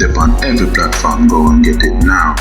Step on every platform, go and get it now.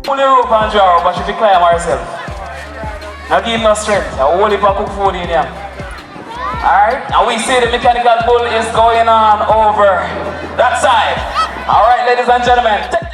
Only rope and draw, but she climb herself. Now give no strength. I hold it for cook food in here. Alright, and we see the mechanical bull is going on over that side. Alright, ladies and gentlemen.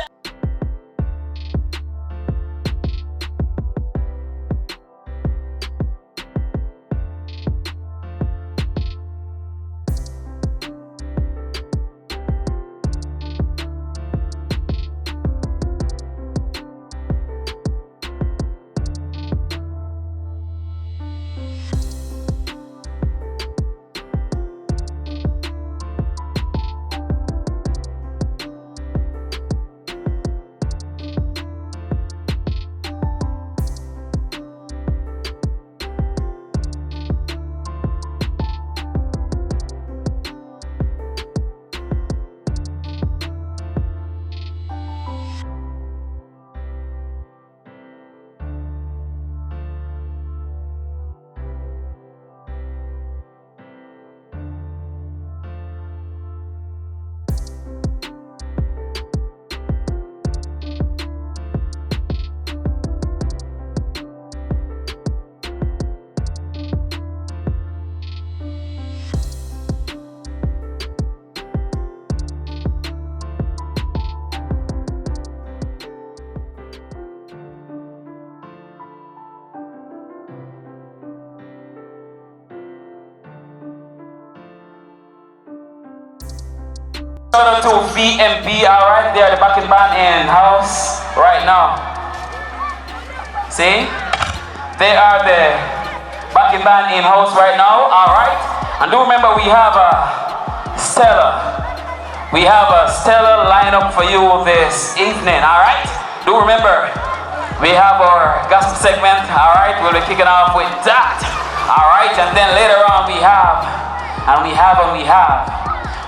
Shout out to VMB, alright, they're the backing band in house right now. See? They are the backing band in house right now, alright? And do remember we have stellar. We have a stellar lineup for you this evening, alright? Do remember, we have our gospel segment, alright? We'll be kicking off with that, alright? And then later on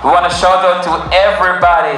we want to shout out to everybody